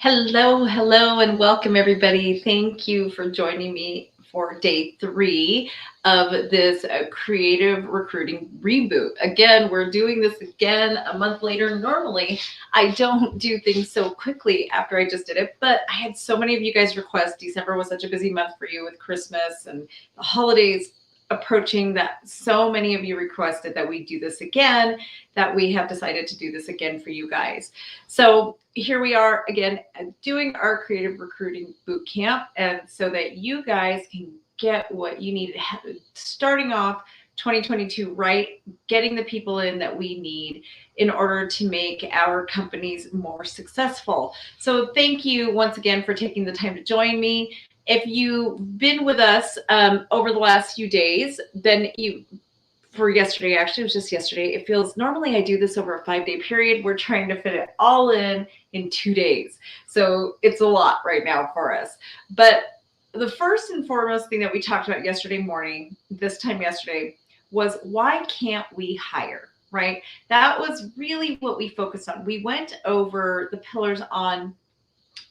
Hello, and welcome everybody. Thank you for joining me for day 3 of this creative recruiting reboot. Again, we're doing this again a month later. Normally, I don't do things so quickly after I just did it, but I had so many of you guys request. December was such a busy month for you with Christmas and the holidays approaching that so many of you requested that we do this again, that we have decided to do this again for you guys. So here we are again doing our creative recruiting boot camp, and so that you guys can get what you need starting off 2022 right, getting the people in that we need in order to make our companies more successful. So thank you once again for taking the time to join me. If you've been with us over the last few days, then for yesterday, actually, it was just yesterday. It feels normally I do this over a 5-day period. We're trying to fit it all in 2 days. So it's a lot right now for us. But the first and foremost thing that we talked about yesterday morning, this time yesterday, was why can't we hire, right? That was really what we focused on. We went over the pillars on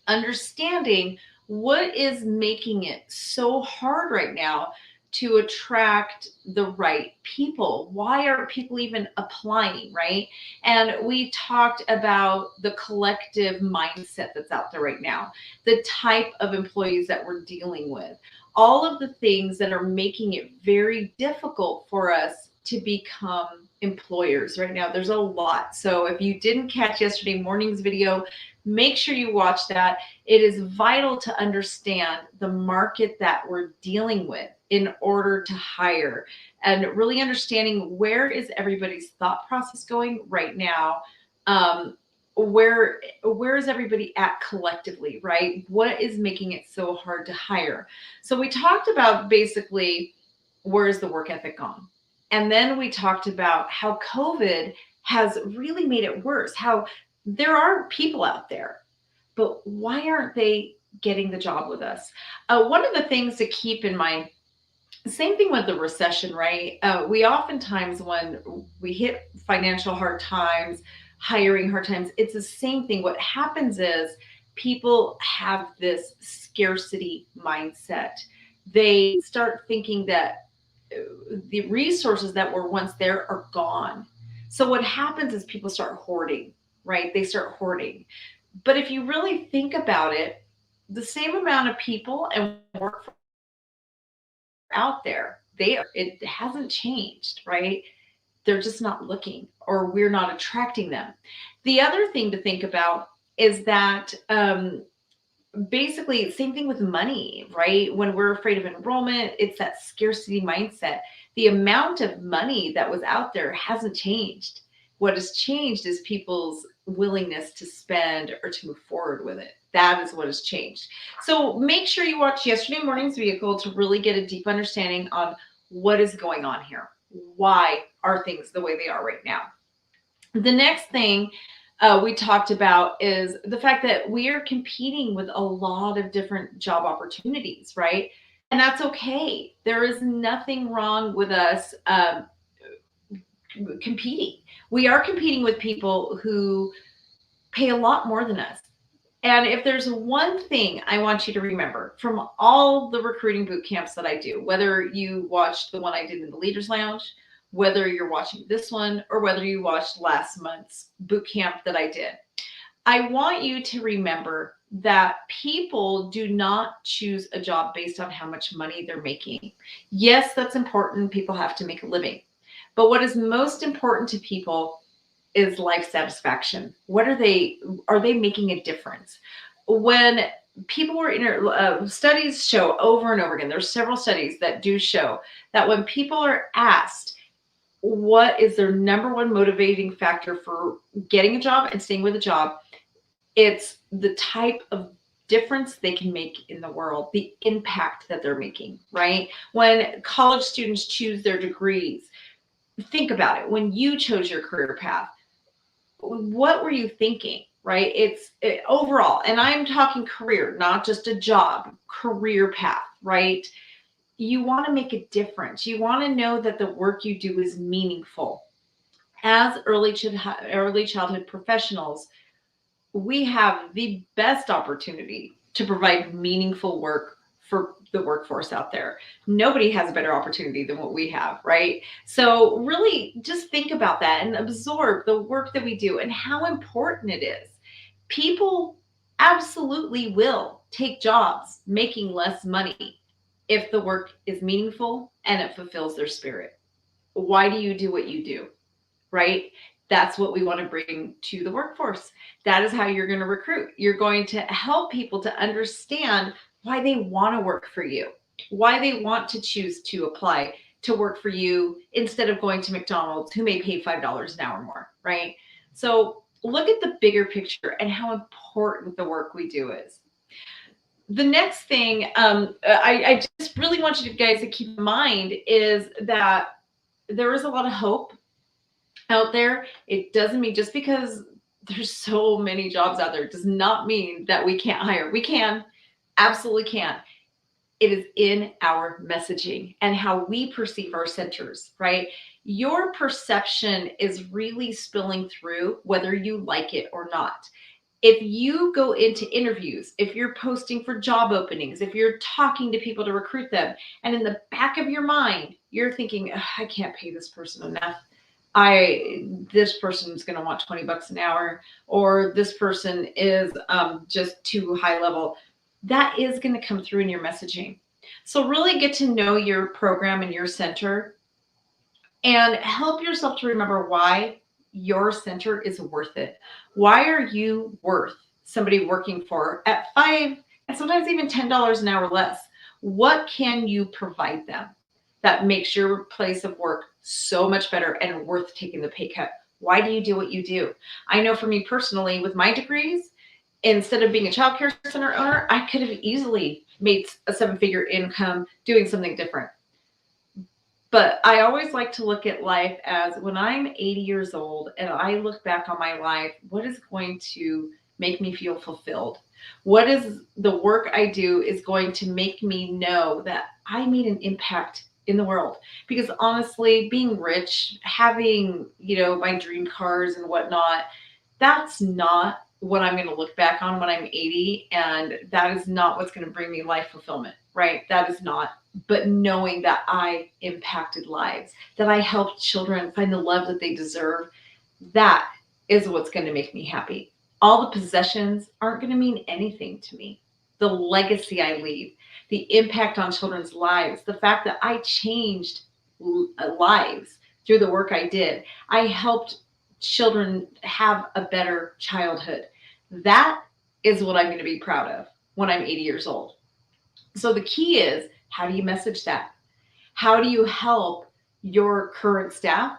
understanding what is making it so hard right now to attract the right people. Why aren't people even applying, right? And we talked about the collective mindset that's out there right now, the type of employees that we're dealing with, all of the things that are making it very difficult for us to become employers right now. There's a lot. So if you didn't catch yesterday morning's video, make sure you watch that. It is vital to understand the market that we're dealing with in order to hire, and really understanding where is everybody's thought process going right now. Where is everybody at collectively, right? What is making it so hard to hire? So we talked about basically where's the work ethic gone? And then we talked about how COVID has really made it worse, how there are people out there, but why aren't they getting the job with us? One of the things to keep in mind, same thing with the recession, right? We oftentimes, when we hit financial hard times, hiring hard times, it's the same thing. What happens is people have this scarcity mindset. They start thinking that the resources that were once there are gone. So what happens is people start hoarding, right? They start hoarding. But if you really think about it, the same amount of people and work out there, it hasn't changed, right? They're just not looking, or we're not attracting them. The other thing to think about is that basically same thing with money, right? When we're afraid of enrollment, it's that scarcity mindset. The amount of money that was out there hasn't changed. What has changed is people's willingness to spend or to move forward with it. That is what has changed. So make sure you watch yesterday morning's vehicle to really get a deep understanding on what is going on here. Why are things the way they are right now? The next thing we talked about is the fact that we are competing with a lot of different job opportunities, right? And that's okay. There is nothing wrong with us competing. We are competing with people who pay a lot more than us. And if there's one thing I want you to remember from all the recruiting boot camps that I do, whether you watched the one I did in the Leaders Lounge, whether you're watching this one, or whether you watched last month's boot camp that I did, I want you to remember that people do not choose a job based on how much money they're making. Yes, that's important. People have to make a living. But what is most important to people is life satisfaction. What are they making a difference? When people were studies show over and over again, there's several studies that do show that when people are asked what is their number one motivating factor for getting a job and staying with a job, it's the type of difference they can make in the world, the impact that they're making, right? When college students choose their degrees, think about it. When you chose your career path, what were you thinking, right? Overall, and I'm talking career, not just a job, career path, right? You want to make a difference. You want to know that the work you do is meaningful. As early childhood professionals, we have the best opportunity to provide meaningful work for the workforce out there. Nobody has a better opportunity than what we have, right? So, really just think about that and absorb the work that we do and how important it is. People absolutely will take jobs making less money if the work is meaningful and it fulfills their spirit. Why do you do what you do? Right? That's what we want to bring to the workforce. That is how you're going to recruit. You're going to help people to understand why they want to work for you, why they want to choose to apply to work for you instead of going to McDonald's, who may pay $5 an hour more, right? So look at the bigger picture and how important the work we do is. The next thing I just really want you guys to keep in mind is that there is a lot of hope out there. It doesn't mean just because there's so many jobs out there does not mean that we can't hire. We can, absolutely can. It is in our messaging and how we perceive our centers, right? Your perception is really spilling through whether you like it or not. If you go into interviews, if you're posting for job openings, if you're talking to people to recruit them, and in the back of your mind, you're thinking, I can't pay this person enough. This person's going to want $20 an hour, or this person is just too high level. That is going to come through in your messaging. So really get to know your program and your center and help yourself to remember why your center is worth it. Why are you worth somebody working for at $5 and sometimes even $10 an hour less? What can you provide them that makes your place of work so much better and worth taking the pay cut? Why do you do what you do? I know for me personally, with my degrees, instead of being a childcare center owner, I could have easily made a 7-figure income doing something different. But I always like to look at life as when I'm 80 years old and I look back on my life, what is going to make me feel fulfilled? What is the work I do is going to make me know that I made an impact in the world? Because honestly, being rich, having, my dream cars and whatnot, that's not what I'm going to look back on when I'm 80. And that is not what's going to bring me life fulfillment, right? That is not. But knowing that I impacted lives, that I helped children find the love that they deserve, that is what's going to make me happy. All the possessions aren't going to mean anything to me. The legacy I leave, the impact on children's lives, the fact that I changed lives through the work I did. I helped children have a better childhood. That is what I'm going to be proud of when I'm 80 years old. So the key is, how do you message that? How do you help your current staff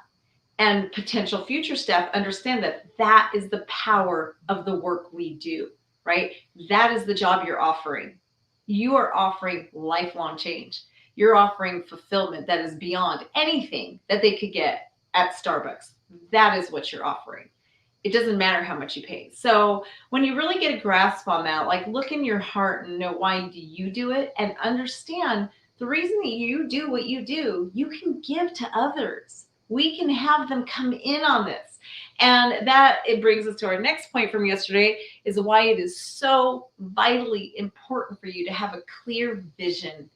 and potential future staff understand that that is the power of the work we do, right? That is the job you're offering. You are offering lifelong change. You're offering fulfillment that is beyond anything that they could get at Starbucks. That is what you're offering. It doesn't matter how much you pay. So when you really get a grasp on that, like look in your heart and know why do you do it and understand the reason that you do what you do, you can give to others. We can have them come in on this. And that it brings us to our next point from yesterday is why it is so vitally important for you to have a clear vision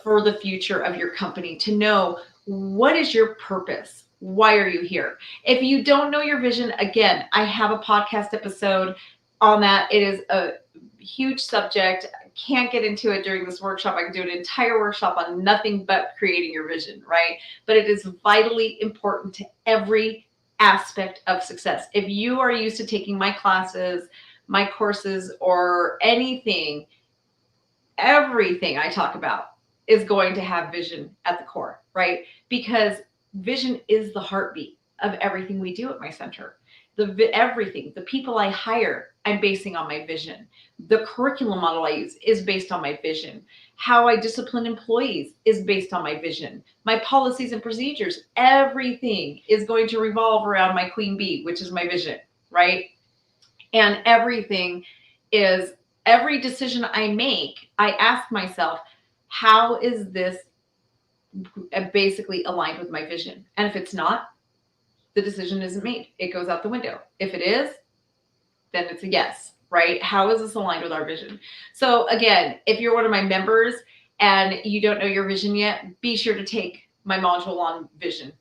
for the future of your company, to know what is your purpose. Why are you here? If you don't know your vision, again, I have a podcast episode on that. It is a huge subject. I can't get into it during this workshop. I can do an entire workshop on nothing but creating your vision, right? But it is vitally important to every aspect of success. If you are used to taking my classes, my courses, or anything, everything I talk about is going to have vision at the core, right? Because vision is the heartbeat of everything we do at my center. Everything, the people I hire, I'm basing on my vision. The curriculum model I use is based on my vision. How I discipline employees is based on my vision. My policies and procedures, everything is going to revolve around my queen bee, which is my vision, right? And every decision I make, I ask myself, how is this basically aligned with my vision? And if it's not, the decision isn't made. It goes out the window. If it is, then it's a yes, right? How is this aligned with our vision? So again, if you're one of my members and you don't know your vision yet, be sure to take my module on vision.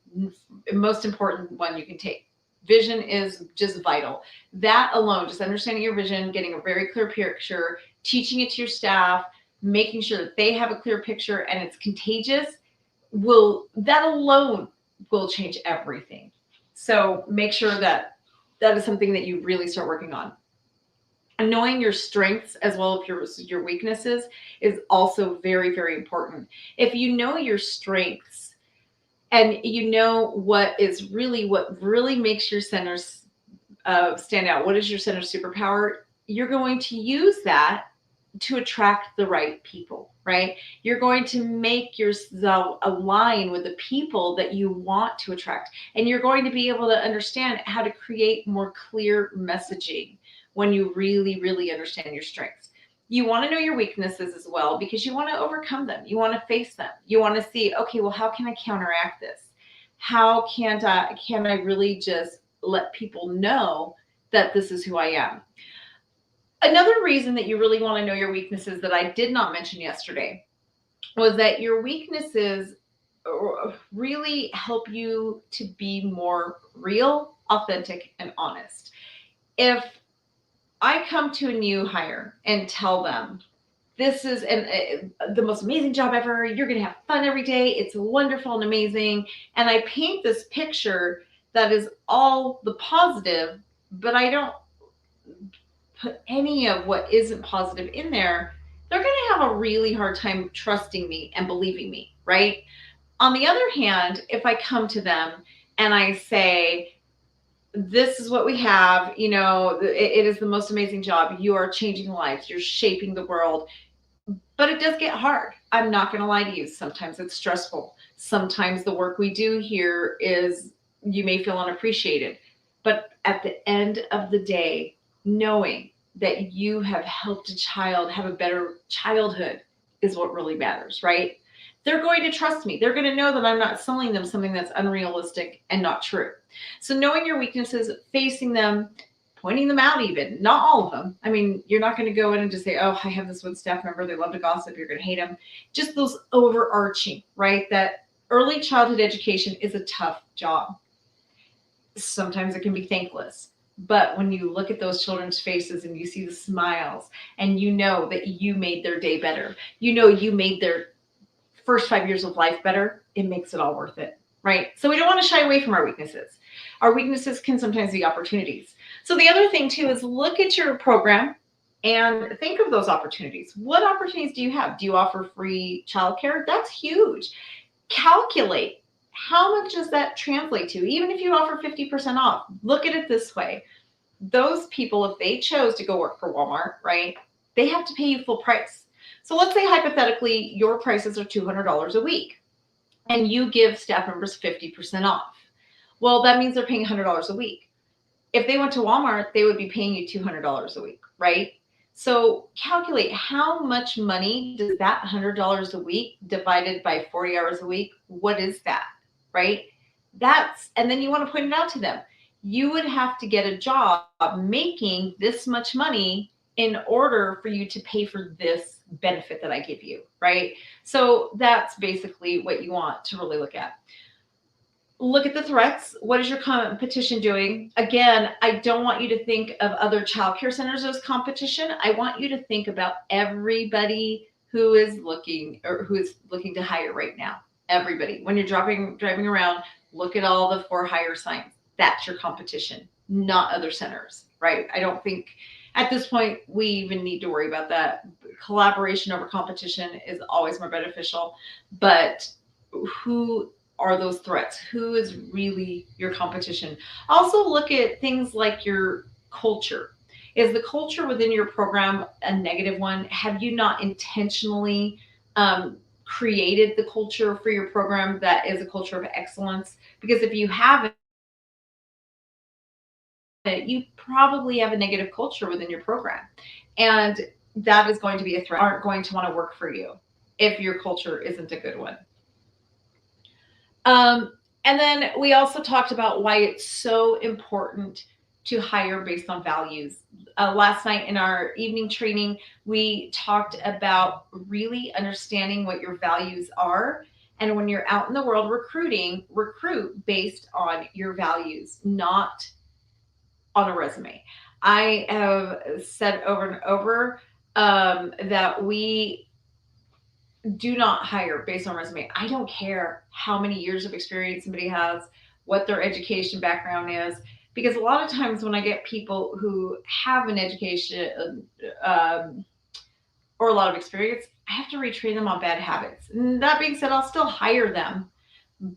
Most important one you can take. Vision is just vital. That alone, just understanding your vision, getting a very clear picture, teaching it to your staff, making sure that they have a clear picture and it's contagious, that alone will change everything. So make sure that that is something that you really start working on. And knowing your strengths as well as your weaknesses is also very, very important. If you know your strengths and you know what really makes your centers stand out, what is your center superpower, you're going to use that to attract the right people, right? You're going to make yourself align with the people that you want to attract. And you're going to be able to understand how to create more clear messaging when you really, really understand your strengths. You want to know your weaknesses as well because you want to overcome them. You want to face them. You want to see, okay, well, how can I counteract this? How can I really just let people know that this is who I am? Another reason that you really want to know your weaknesses that I did not mention yesterday was that your weaknesses really help you to be more real, authentic, and honest. If I come to a new hire and tell them, this is the most amazing job ever, you're going to have fun every day, it's wonderful and amazing, and I paint this picture that is all the positive, but I don't put any of what isn't positive in there, they're going to have a really hard time trusting me and believing me, right? On the other hand, if I come to them and I say, this is what we have, it is the most amazing job. You are changing lives, you're shaping the world. But it does get hard. I'm not going to lie to you. Sometimes it's stressful. Sometimes the work we do here is, you may feel unappreciated. But at the end of the day, knowing that you have helped a child have a better childhood is what really matters, right? They're going to trust me. They're going to know that I'm not selling them something that's unrealistic and not true. So knowing your weaknesses, facing them, pointing them out, even not all of them. I mean, you're not going to go in and just say, oh, I have this one staff member, they love to gossip, you're going to hate them. Just those overarching, right? That early childhood education is a tough job. Sometimes it can be thankless. But when you look at those children's faces and you see the smiles and you know that you made their day better, you made their first 5 years of life better, it makes it all worth it, right? So we don't want to shy away from our weaknesses. Our weaknesses can sometimes be opportunities. So the other thing too is look at your program and think of those opportunities. What opportunities do you have? Do you offer free childcare? That's huge. Calculate how much does that translate to? Even if you offer 50% off, look at it this way. Those people, if they chose to go work for Walmart, right, they have to pay you full price. So let's say hypothetically your prices are $200 a week and you give staff members 50% off. Well, that means they're paying $100 a week. If they went to Walmart, they would be paying you $200 a week, right? So calculate how much money does that $100 a week divided by 40 hours a week, what is that, right? And then you want to point it out to them. You would have to get a job making this much money in order for you to pay for this benefit that I give you, right? So that's basically what you want to really look at. Look at the threats. What is your competition doing? Again, I don't want you to think of other childcare centers as competition. I want you to think about everybody who is looking to hire right now. Everybody. When you're driving around, look at all the for hire signs. That's your competition, not other centers, right? I don't think at this point we even need to worry about that. Collaboration over competition is always more beneficial, but who are those threats? Who is really your competition? Also look at things like your culture. Is the culture within your program a negative one? Have you not intentionally created the culture for your program that is a culture of excellence? Because if you haven't, you probably have a negative culture within your program. And that is going to be a threat. Aren't going to want to work for you if your culture isn't a good one. And then we also talked about why it's so important to hire based on values. Last night in our evening training, we talked about really understanding what your values are. And when you're out in the world recruiting, recruit based on your values, not on a resume. I have said over and over that we do not hire based on resume. I don't care how many years of experience somebody has, what their education background is, because a lot of times when I get people who have an education or a lot of experience, I have to retrain them on bad habits. And that being said, I'll still hire them,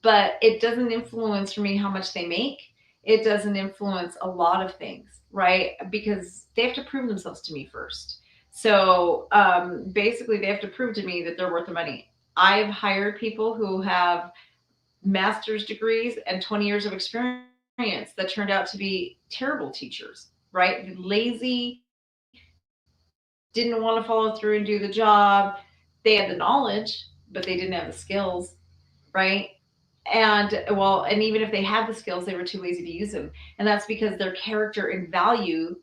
but it doesn't influence for me how much they make. It doesn't influence a lot of things, right? Because they have to prove themselves to me first. So basically, they have to prove to me that they're worth the money. I've hired people who have master's degrees and 20 years of experience that turned out to be terrible teachers, right? Lazy, didn't want to follow through and do the job. They had the knowledge, but they didn't have the skills, right? And even if they had the skills, they were too lazy to use them. And that's because their character and values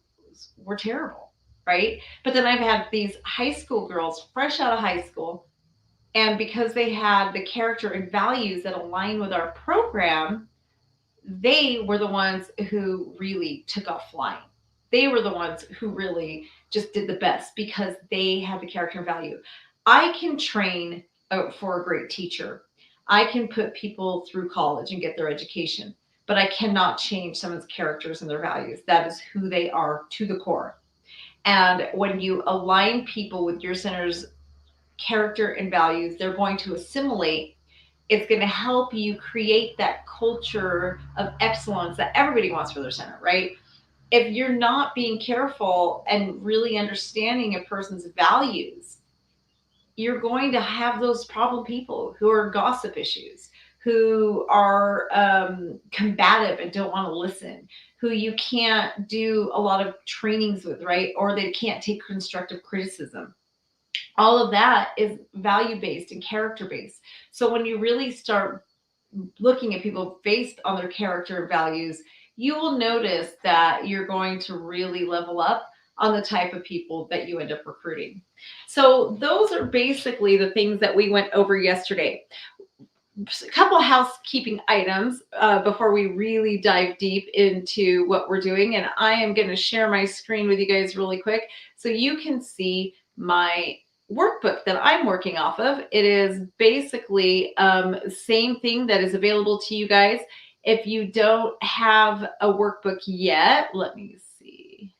were terrible, right? But then I've had these high school girls fresh out of high school, and because they had the character and values that align with our program, they were the ones who really took off flying. They were the ones who really just did the best because they had the character and value. I can train for a great teacher. I can put people through college and get their education, but I cannot change someone's characters and their values. That is who they are to the core. And when you align people with your center's character and values, they're going to assimilate. It's going to help you create that culture of excellence that everybody wants for their center, right? If you're not being careful and really understanding a person's values, you're going to have those problem people who are gossip issues, who are combative and don't want to listen, who you can't do a lot of trainings with, right? Or they can't take constructive criticism. All of that is value based and character based. So when you really start looking at people based on their character and values, you will notice that you're going to really level up on the type of people that you end up recruiting. So those are basically the things that we went over yesterday. A couple housekeeping items before we really dive deep into what we're doing. And I am going to share my screen with you guys really quick so you can see my workbook that I'm working off of. It is basically same thing that is available to you guys. If you don't have a workbook yet, let me see.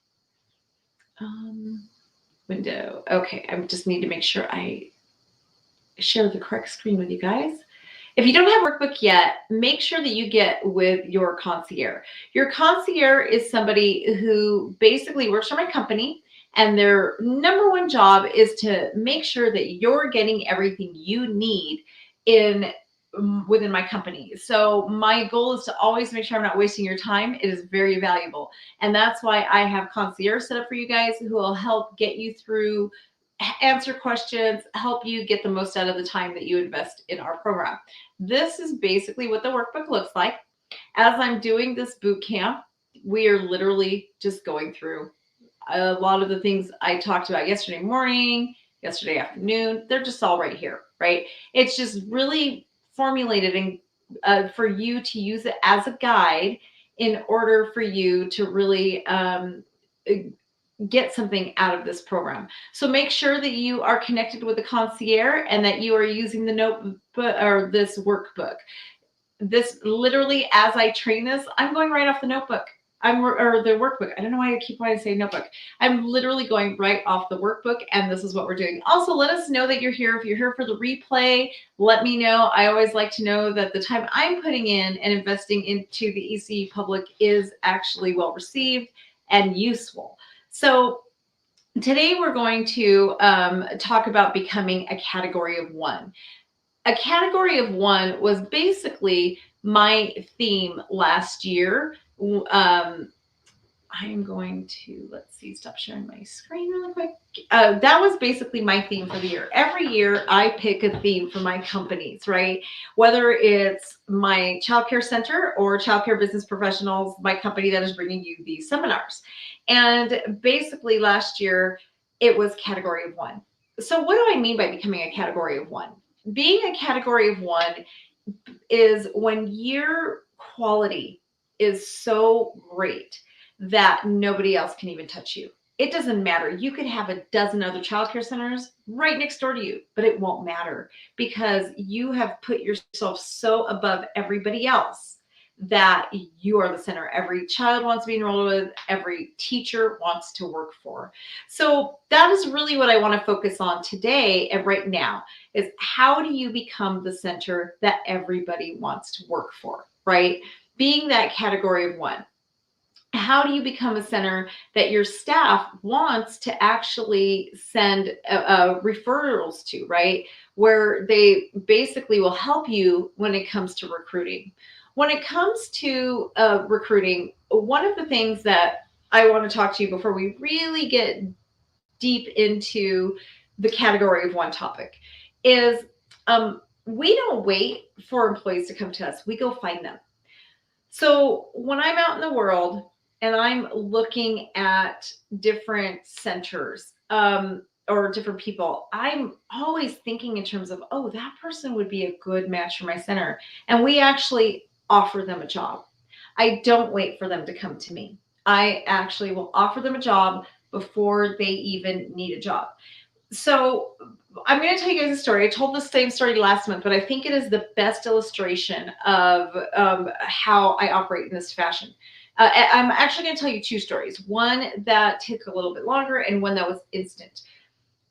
Window. Okay, I just need to make sure I share the correct screen with you guys. If you don't have a workbook yet, make sure that you get with your concierge. Your concierge is somebody who basically works for my company, and their number one job is to make sure that you're getting everything you need within my company. So my goal is to always make sure I'm not wasting your time. It is very valuable. And that's why I have concierge set up for you guys who will help get you through, answer questions, help you get the most out of the time that you invest in our program. This is basically what the workbook looks like. As I'm doing this boot camp, we are literally just going through a lot of the things I talked about yesterday morning, yesterday afternoon. They're just all right here, right? It's just really formulated and for you to use it as a guide in order for you to really get something out of this program. So make sure that you are connected with the concierge and that you are using the notebook or this workbook. This literally, as I train this, I'm going right off the notebook. Or the workbook. I don't know why I keep wanting to say notebook. I'm literally going right off the workbook, and this is what we're doing. Also, let us know that you're here. If you're here for the replay, let me know. I always like to know that the time I'm putting in and investing into the ECE public is actually well received and useful. So today we're going to talk about becoming a category of one. A category of one was basically my theme last year. I am going to, let's see, stop sharing my screen really quick. That was basically my theme for the year. Every year I pick a theme for my companies, right? Whether it's my childcare center or childcare business professionals, my company that is bringing you these seminars. And basically last year it was category of one. So what do I mean by becoming a category of one? Being a category of one is when your quality is so great that nobody else can even touch you. It doesn't matter. You could have a dozen other childcare centers right next door to you, but it won't matter because you have put yourself so above everybody else that you are the center. Every child wants to be enrolled with, every teacher wants to work for. So that is really what I want to focus on today and right now is how do you become the center that everybody wants to work for, right? Being that category of one. How do you become a center that your staff wants to actually send referrals to, right? Where they basically will help you when it comes to recruiting. When it comes to recruiting, one of the things that I want to talk to you before we really get deep into the category of one topic is we don't wait for employees to come to us. We go find them. So when I'm out in the world and I'm looking at different centers or different people, I'm always thinking in terms of, oh, that person would be a good match for my center. And we actually offer them a job. I don't wait for them to come to me. I actually will offer them a job before they even need a job. So I'm going to tell you guys a story. I told the same story last month, but I think it is the best illustration of how I operate in this fashion. I'm actually going to tell you two stories. One that took a little bit longer and one that was instant.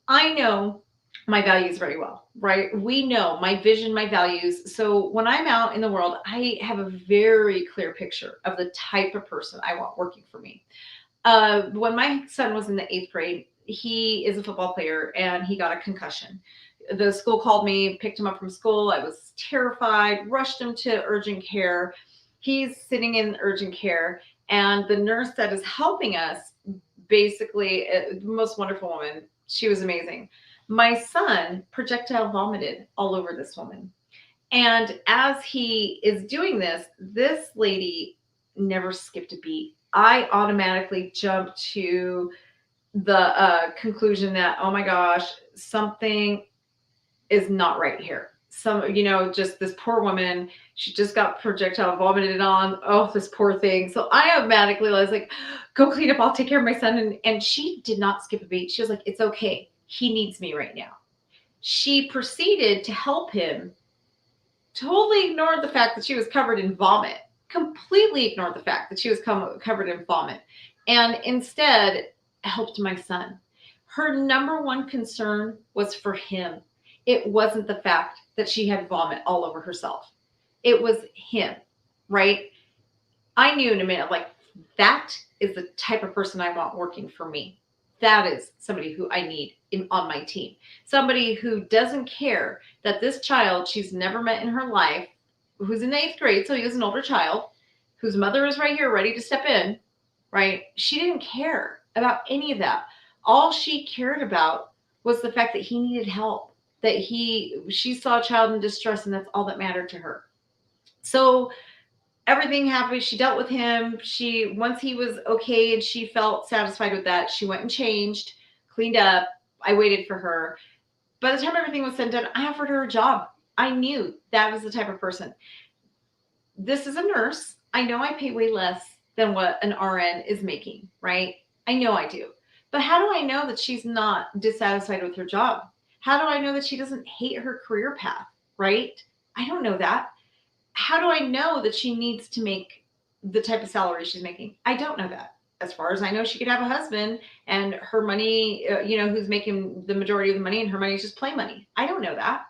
I know my values very well, right? We know my vision, my values. So when I'm out in the world, I have a very clear picture of the type of person I want working for me. When my son was in the 8th grade, he is a football player and he got a concussion. The school called me, picked him up from school. I was terrified, rushed him to urgent care. He's sitting in urgent care, and the nurse that is helping us, basically, the most wonderful woman, she was amazing. My son projectile vomited all over this woman. And as he is doing this, this lady never skipped a beat. I automatically jumped to the conclusion that, oh my gosh, something is not right here. Just this poor woman, she just got projectile vomited on. Oh, this poor thing. So I automatically was like, go clean up. I'll take care of my son. And she did not skip a beat. She was like, it's okay. He needs me right now. She proceeded to help him, totally ignored the fact that she was covered in vomit, completely ignored the fact that she was covered in vomit, and instead helped my son. Her number one concern was for him. It wasn't the fact that she had vomit all over herself. It was him, right? I knew in a minute, like, that is the type of person I want working for me. That is somebody who I need on my team. Somebody who doesn't care that this child she's never met in her life, who's in the 8th grade, so he was an older child, whose mother is right here ready to step in, right? She didn't care about any of that. All she cared about was the fact that he needed help, that she saw a child in distress, and that's all that mattered to her. So everything happened. She dealt with him. Once he was okay and she felt satisfied with that, she went and changed, cleaned up. I waited for her. By the time everything was said and done, I offered her a job. I knew that was the type of person. This is a nurse. I know I pay way less than what an RN is making, right? I know I do. But how do I know that she's not dissatisfied with her job? How do I know that she doesn't hate her career path, right? I don't know that. How do I know that she needs to make the type of salary she's making? I don't know that. As far as I know, she could have a husband and her money, who's making the majority of the money, and her money is just play money. I don't know that.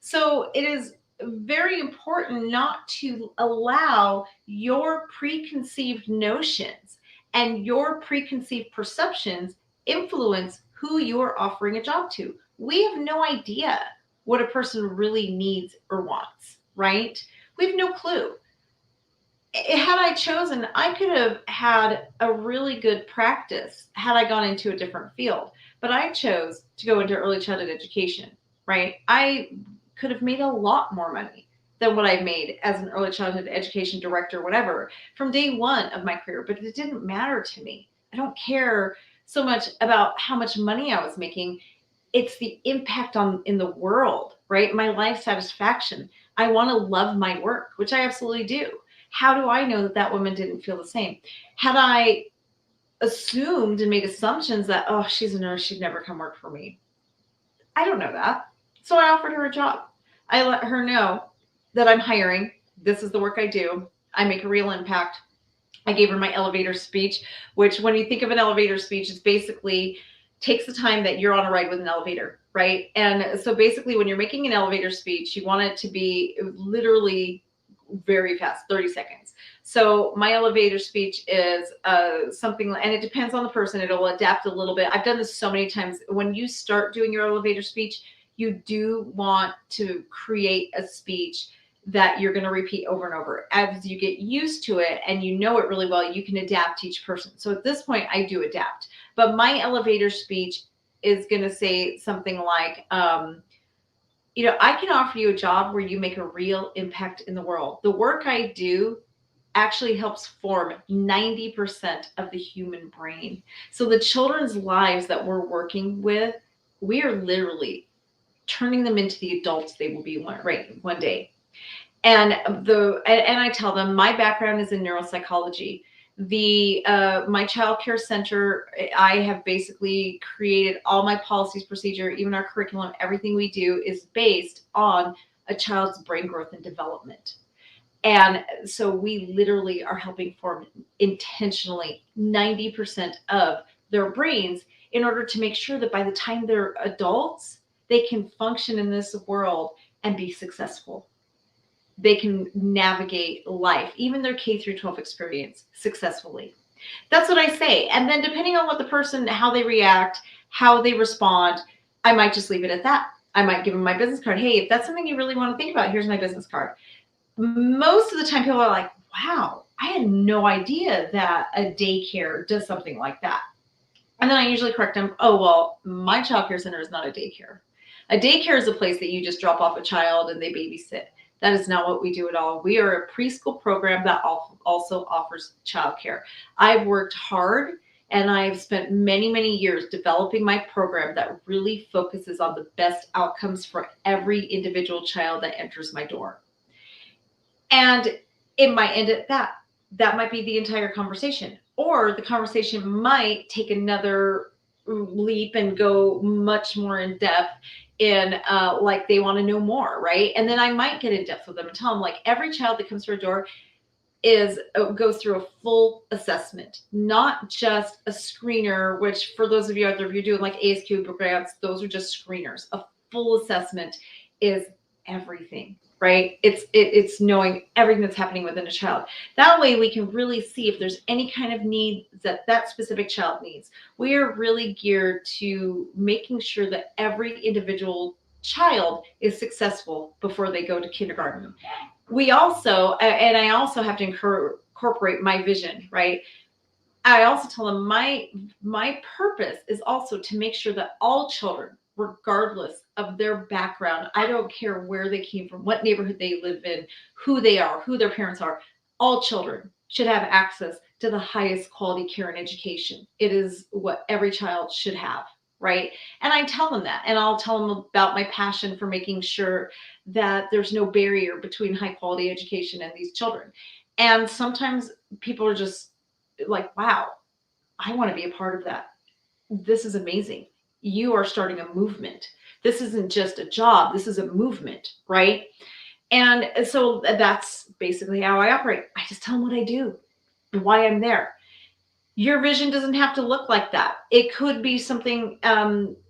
So it is very important not to allow your preconceived notions and your preconceived perceptions influence who you're offering a job to. We have no idea what a person really needs or wants, right? We have no clue. Had I chosen, I could have had a really good practice had I gone into a different field. But I chose to go into early childhood education, right? I could have made a lot more money than what I made as an early childhood education director, whatever, from day one of my career. But it didn't matter to me. I don't care so much about how much money I was making. It's the impact on in the world, right? My life satisfaction. I want to love my work, which I absolutely do. How do I know that that woman didn't feel the same? Had I assumed and made assumptions that, oh, she's a nurse, she'd never come work for me, I don't know that. So I offered her a job. I let her know that I'm hiring. This is the work I do. I make a real impact. I gave her my elevator speech, which when you think of an elevator speech, it's basically takes the time that you're on a ride with an elevator, right? And so basically when you're making an elevator speech, you want it to be literally very fast, 30 seconds. So my elevator speech is something, and it depends on the person. It'll adapt a little bit. I've done this so many times. When you start doing your elevator speech, you do want to create a speech that you're going to repeat over and over. As you get used to it and you know it really well, you can adapt to each person. So at this point, I do adapt. But my elevator speech is going to say something like, I can offer you a job where you make a real impact in the world. The work I do actually helps form 90% of the human brain. So the children's lives that we're working with, we are literally turning them into the adults they will be one day. And I tell them my background is in neuropsychology. The My child care center, I have basically created all my policies, procedure, even our curriculum, everything we do is based on a child's brain growth and development. And so we literally are helping form intentionally 90% of their brains in order to make sure that by the time they're adults, they can function in this world and be successful. They can navigate life, even their K through 12 experience successfully. That's what I say. And then depending on what the person, how they react, how they respond, I might just leave it at that. I might give them my business card. Hey, if that's something you really want to think about, here's my business card. Most of the time people are like, wow, I had no idea that a daycare does something like that. And then I usually correct them, oh, well, my child care center is not a daycare. A daycare is a place that you just drop off a child and they babysit. That is not what we do at all. We are a preschool program that also offers childcare. I've worked hard and I've spent many, many years developing my program that really focuses on the best outcomes for every individual child that enters my door. And it might end at that. That might be the entire conversation. Or the conversation might take another leap and go much more in depth in like they want to know more, right? And then I might get in depth with them and tell them like every child that comes through a door goes through a full assessment, not just a screener, which for those of you out there, if you're doing like ASQ grants, those are just screeners. A full assessment is everything, right? It's knowing everything that's happening within a child. That way we can really see if there's any kind of need that specific child needs. We are really geared to making sure that every individual child is successful before they go to kindergarten. We also, and I also have to incorporate my vision, right? I also tell them my purpose is also to make sure that all children, regardless of their background, I don't care where they came from, what neighborhood they live in, who they are, who their parents are, all children should have access to the highest quality care and education. It is what every child should have, right? And I tell them that, and I'll tell them about my passion for making sure that there's no barrier between high quality education and these children. And sometimes people are just like, wow, I want to be a part of that. This is amazing. You are starting a movement. This isn't just a job, this is a movement, right? And so that's basically how I operate. I just tell them what I do, why I'm there. Your vision doesn't have to look like that. It could be something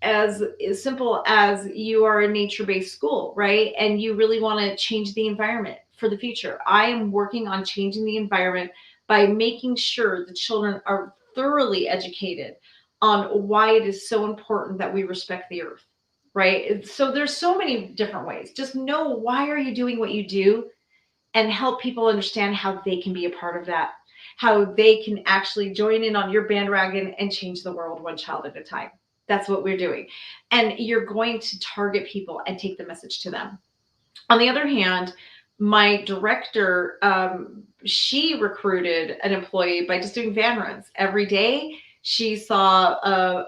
as simple as you are a nature-based school, right? And you really want to change the environment for the future. I am working on changing the environment by making sure the children are thoroughly educated on why it is so important that we respect the earth, right? So there's so many different ways. Just know, why are you doing what you do? and help people understand how they can be a part of that, how they can actually join in on your bandwagon and change the world one child at a time. That's what we're doing. And you're going to target people and take the message to them. On the other hand, my director, she recruited an employee by just doing van runs every day. She saw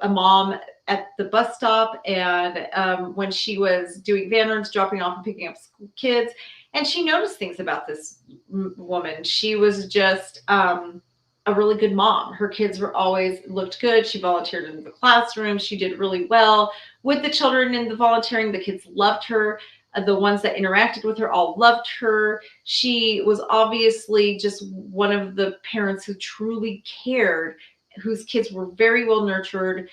a mom at the bus stop, and when she was doing van runs, dropping off and picking up kids, and she noticed things about this woman. She was just a really good mom. Her kids were always looked good. She volunteered in the classroom. She did really well with the children in the volunteering. The kids loved her. The ones that interacted with her all loved her. She was obviously just one of the parents who truly cared, whose kids were very well nurtured.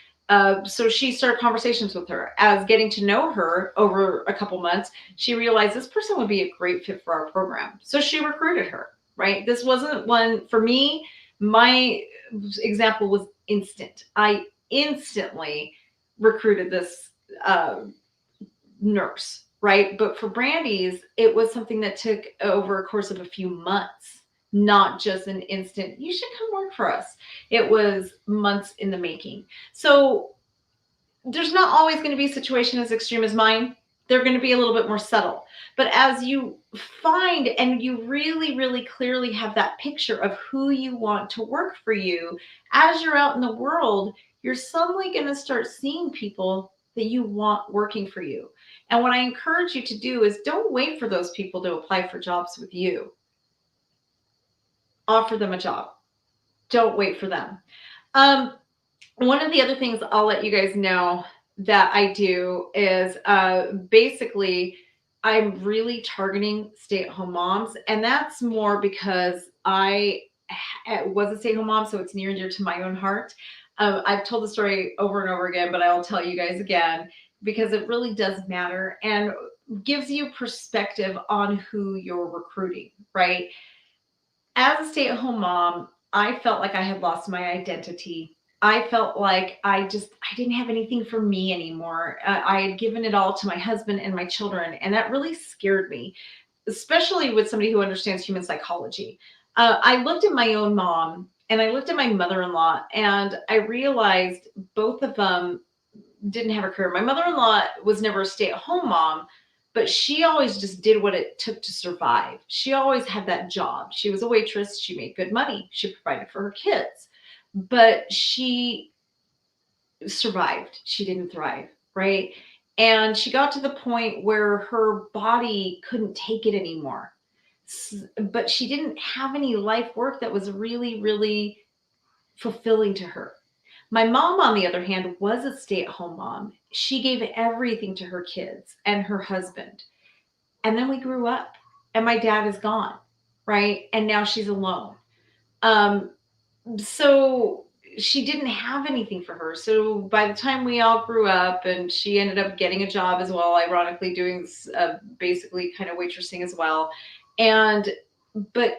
So she started conversations with her. As getting to know her over a couple months, she realized this person would be a great fit for our program. So she recruited her, right? This wasn't one for me. My example was instant. I instantly recruited this nurse, right? But for Brandy's, it was something that took over a course of a few months, not just an instant, you should come work for us. It was months in the making. So there's not always going to be a situation as extreme as mine. They're going to be a little bit more subtle. But as you find and you really, really clearly have that picture of who you want to work for you, as you're out in the world, you're suddenly going to start seeing people that you want working for you. And what I encourage you to do is don't wait for those people to apply for jobs with you. Offer them a job. Don't wait for them. One of the other things I'll let you guys know that I do is basically I'm really targeting stay-at-home moms. And that's more because I was a stay-at-home mom, so it's near and dear to my own heart. I've told the story over and over again, but I'll tell you guys again because it really does matter and gives you perspective on who you're recruiting, right? As a stay-at-home mom, I felt like I had lost my identity. I felt like I didn't have anything for me anymore. I had given it all to my husband and my children, and that really scared me, especially with somebody who understands human psychology. I looked at my own mom and I looked at my mother-in-law, and I realized both of them didn't have a career. My mother-in-law was never a stay-at-home mom, but she always just did what it took to survive. She always had that job. She was a waitress. She made good money. She provided for her kids, but she survived. She didn't thrive, right? And she got to the point where her body couldn't take it anymore. But she didn't have any life work that was really, really fulfilling to her. My mom, on the other hand, was a stay-at-home mom. She gave everything to her kids and her husband. And then we grew up, and my dad is gone, right? And now she's alone. So she didn't have anything for her. So by the time we all grew up, and she ended up getting a job as well, ironically doing basically kind of waitressing as well. But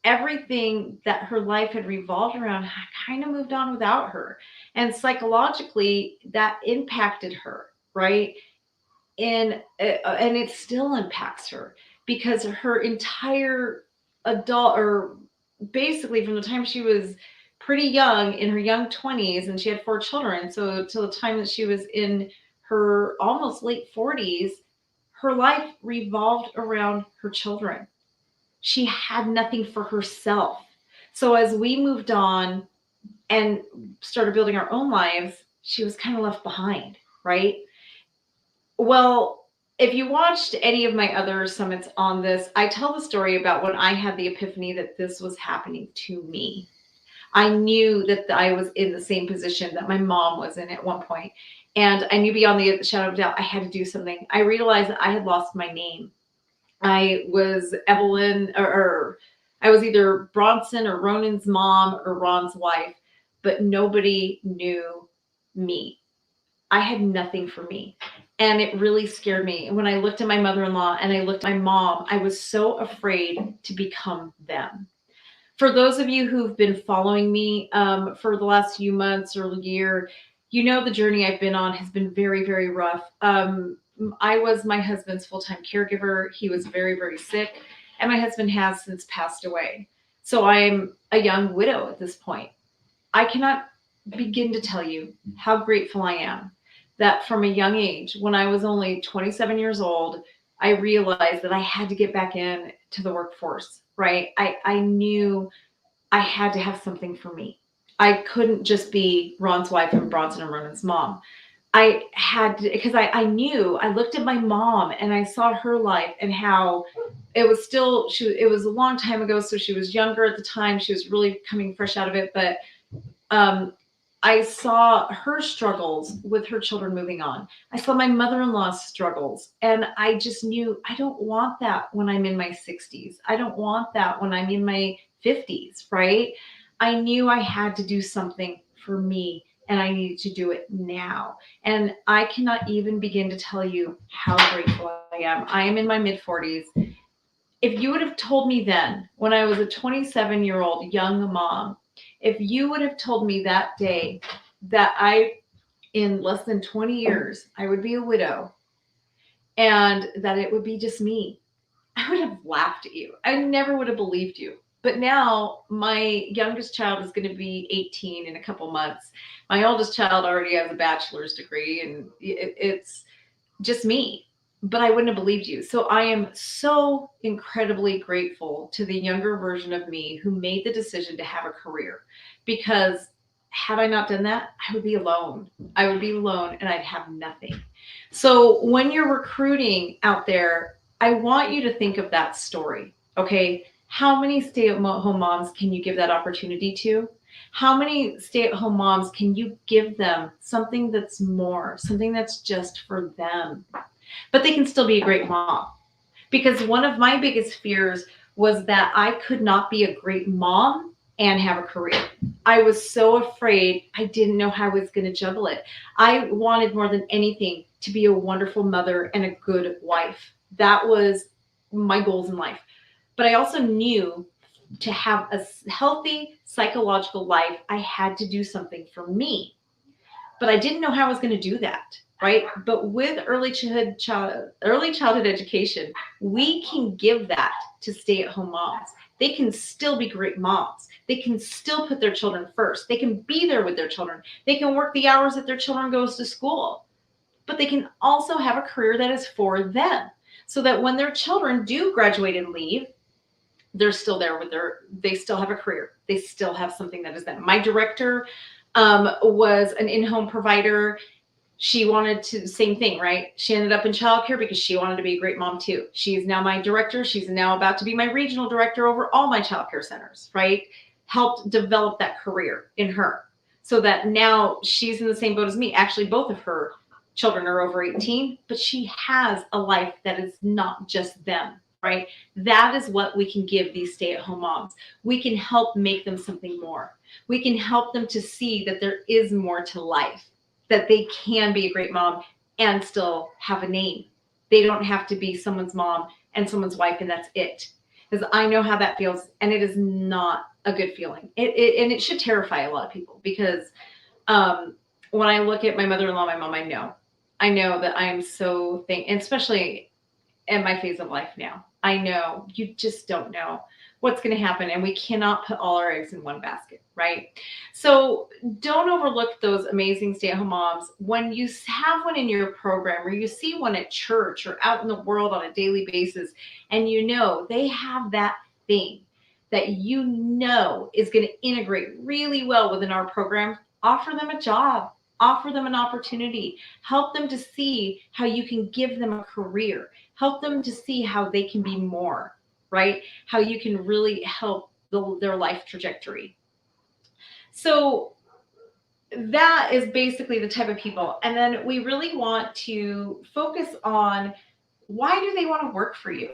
everything that her life had revolved around kind of moved on without her. And psychologically, that impacted her, right? And it still impacts her because her entire adult, or basically from the time she was pretty young, in her young 20s, and she had 4 children, so till the time that she was in her almost late 40s, her life revolved around her children. She had nothing for herself. So as we moved on and started building our own lives, she was kind of left behind, right? Well, if you watched any of my other summits on this, I tell the story about when I had the epiphany that this was happening to me. I knew that I was in the same position that my mom was in at one point, and I knew beyond the shadow of doubt I had to do something. I realized that I had lost my name. I was Evelyn, or I was either Bronson or Ronan's mom or Ron's wife, but nobody knew me. I had nothing for me. And it really scared me. And when I looked at my mother-in-law and I looked at my mom, I was so afraid to become them. For those of you who've been following me for the last few months or year, you know the journey I've been on has been very, very rough. I was my husband's full-time caregiver. He was very, very sick. and my husband has since passed away. So I'm a young widow at this point. I cannot begin to tell you how grateful I am that from a young age, when I was only 27 years old, I realized that I had to get back in to the workforce, right? I knew I had to have something for me. I couldn't just be Ron's wife and Bronson and Ronan's mom. I had to, because I knew, I looked at my mom and I saw her life and how it was still, it was a long time ago. So she was younger at the time. She was really coming fresh out of it. But um, I saw her struggles with her children moving on. I saw my mother-in-law's struggles, and I just knew I don't want that when I'm in my 60s. I don't want that when I'm in my 50s, right? I knew I had to do something for me, and I needed to do it now. And I cannot even begin to tell you how grateful I am. I am in my mid 40s. If you would have told me then, when I was a 27-year-old young mom, if you would have told me that day that in less than 20 years, I would be a widow and that it would be just me, I would have laughed at you. I never would have believed you. But now my youngest child is going to be 18 in a couple months. My oldest child already has a bachelor's degree, and it's just me. But I wouldn't have believed you. So I am so incredibly grateful to the younger version of me who made the decision to have a career, because had I not done that, I would be alone. I would be alone and I'd have nothing. So when you're recruiting out there, I want you to think of that story. Okay. How many stay-at-home moms can you give that opportunity to? How many stay-at-home moms can you give them something that's more, something that's just for them? But they can still be a great mom. Because one of my biggest fears was that I could not be a great mom and have a career. I was so afraid. I didn't know how I was going to juggle it. I wanted more than anything to be a wonderful mother and a good wife. That was my goals in life. But I also knew to have a healthy psychological life, I had to do something for me. But I didn't know how I was going to do that, right? But with early childhood education, we can give that to stay-at-home moms. They can still be great moms. They can still put their children first. They can be there with their children. They can work the hours that their children goes to school. But they can also have a career that is for them, so that when their children do graduate and leave, they're still there they still have a career. They still have something that is them. My director was an in-home provider. She wanted to, same thing, right? She ended up in childcare because she wanted to be a great mom too. She is now my director. She's now about to be my regional director over all my childcare centers, right? Helped develop that career in her so that now she's in the same boat as me. Actually, both of her children are over 18, but she has a life that is not just them, right? That is what we can give these stay-at-home moms. We can help make them something more. We can help them to see that there is more to life, that they can be a great mom and still have a name. They don't have to be someone's mom and someone's wife and that's it. Because I know how that feels, and it is not a good feeling. And it should terrify a lot of people, because when I look at my mother-in-law, my mom, I know that I am so and especially in my phase of life now, I know you just don't know what's going to happen, and we cannot put all our eggs in one basket, right? So don't overlook those amazing stay-at-home moms. When you have one in your program, or you see one at church or out in the world on a daily basis, and you know they have that thing that you know is going to integrate really well within our program, offer them a job. Offer them an opportunity. Help them to see how you can give them a career. Help them to see how they can be more, right? How you can really help their life trajectory. So that is basically the type of people. And then we really want to focus on, why do they want to work for you?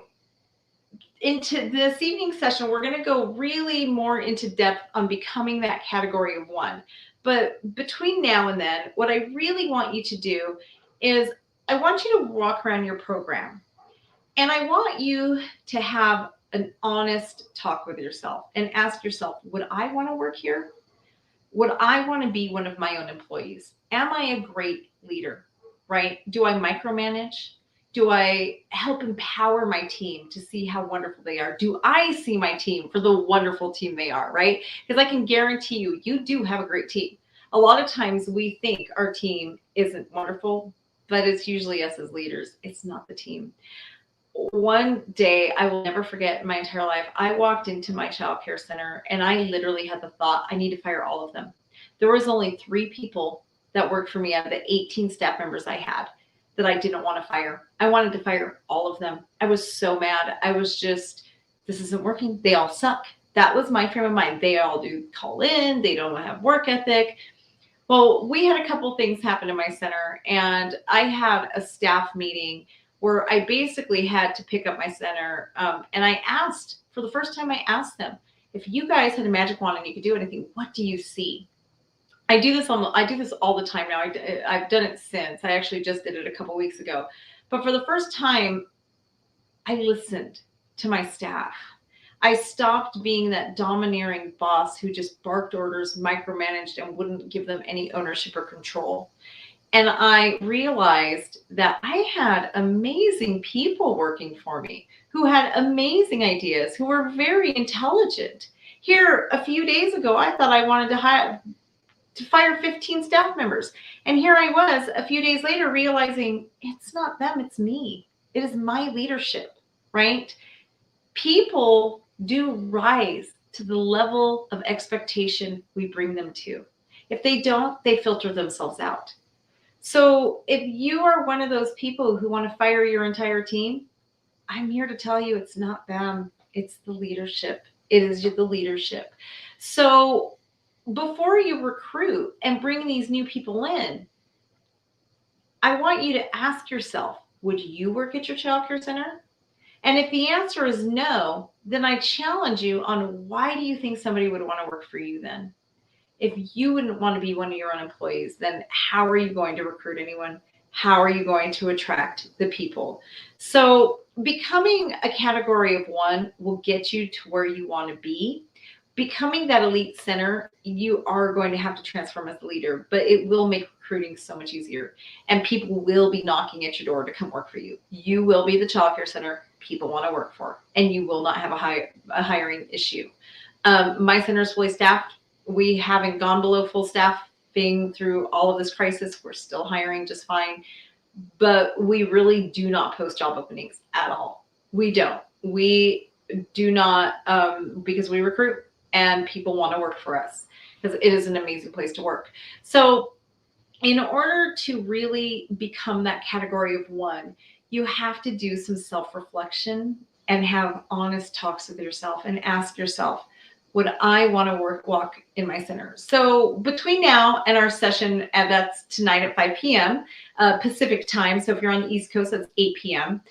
Into this evening session, we're going to go really more into depth on becoming that category of one. But between now and then, what I really want you to do is, I want you to walk around your program, and I want you to have an honest talk with yourself and ask yourself, would I want to work here? Would I want to be one of my own employees? Am I a great leader, right? Do I micromanage? Do I help empower my team to see how wonderful they are? Do I see my team for the wonderful team they are, right? Because I can guarantee you, you do have a great team. A lot of times we think our team isn't wonderful, but it's usually us as leaders. It's not the team. One day, I will never forget in my entire life, I walked into my child care center and I literally had the thought, I need to fire all of them. There was only 3 people that worked for me out of the 18 staff members I had that I didn't want to fire. I wanted to fire all of them. I was so mad. I was just, this isn't working. They all suck. That was my frame of mind. They all do call in. They don't have work ethic. Well, we had a couple things happen in my center, and I had a staff meeting where I basically had to pick up my center. And I asked, for the first time, I asked them, if you guys had a magic wand and you could do anything, what do you see? I do this all the time now. I've done it since. I actually just did it a couple weeks ago. But for the first time, I listened to my staff. I stopped being that domineering boss who just barked orders, micromanaged, and wouldn't give them any ownership or control. And I realized that I had amazing people working for me who had amazing ideas, who were very intelligent. Here, a few days ago, I thought I wanted to fire 15 staff members. And here I was a few days later realizing it's not them, it's me. It is my leadership, right? People do rise to the level of expectation we bring them to. If they don't, they filter themselves out. So if you are one of those people who want to fire your entire team, I'm here to tell you it's not them, it's the leadership. It is the leadership. So before you recruit and bring these new people in, I want you to ask yourself, would you work at your childcare center? And if the answer is no, then I challenge you on why do you think somebody would want to work for you then? If you wouldn't want to be one of your own employees, then how are you going to recruit anyone? How are you going to attract the people? So becoming a category of one will get you to where you want to be. Becoming that elite center, you are going to have to transform as a leader, but it will make recruiting so much easier. And people will be knocking at your door to come work for you. You will be the childcare center people want to work for, and you will not have a hiring issue. My center is fully staffed. We haven't gone below full staffing through all of this crisis. We're still hiring just fine, but we really do not post job openings at all. We don't. We do not, because we recruit and people want to work for us because it is an amazing place to work. So in order to really become that category of one, you have to do some self-reflection and have honest talks with yourself and ask yourself, would I want to walk in my center? So between now and our session, and that's tonight at 5 p.m. Pacific time. So if you're on the East Coast, that's 8 p.m.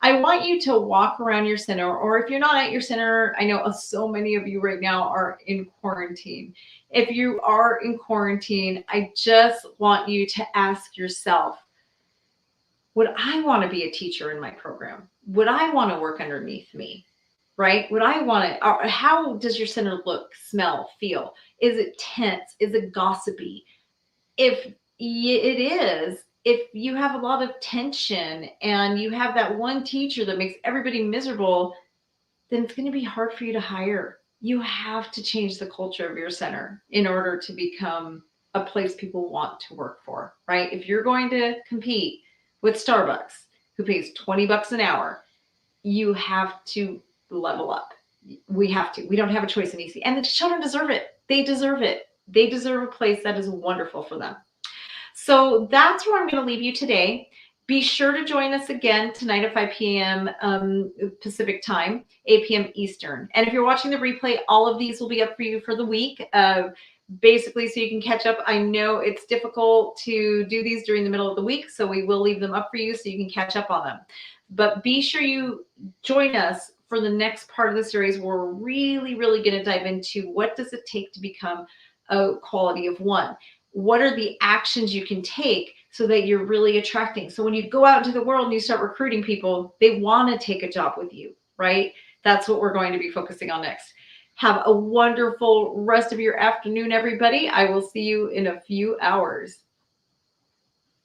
I want you to walk around your center, or if you're not at your center, I know so many of you right now are in quarantine. If you are in quarantine, I just want you to ask yourself, would I want to be a teacher in my program? Would I want to work underneath me? Right? Would I want to, how does your center look, smell, feel? Is it tense? Is it gossipy? If it is, if you have a lot of tension and you have that one teacher that makes everybody miserable, then it's going to be hard for you to hire. You have to change the culture of your center in order to become a place people want to work for, right? If you're going to compete with Starbucks, who pays $20 an hour, you have to level up. We have to. We don't have a choice in EC. And the children deserve it. They deserve it. They deserve a place that is wonderful for them. So that's where I'm going to leave you today. Be sure to join us again tonight at 5 p.m. Pacific time, 8 p.m. Eastern. And if you're watching the replay, all of these will be up for you for the week. Basically, so you can catch up. I know it's difficult to do these during the middle of the week, so we will leave them up for you so you can catch up on them. But be sure you join us for the next part of the series where we're really, really going to dive into what does it take to become a quality of one? What are the actions you can take so that you're really attracting? So when you go out into the world and you start recruiting people, they want to take a job with you, right? That's what we're going to be focusing on next. Have a wonderful rest of your afternoon, everybody. I will see you in a few hours.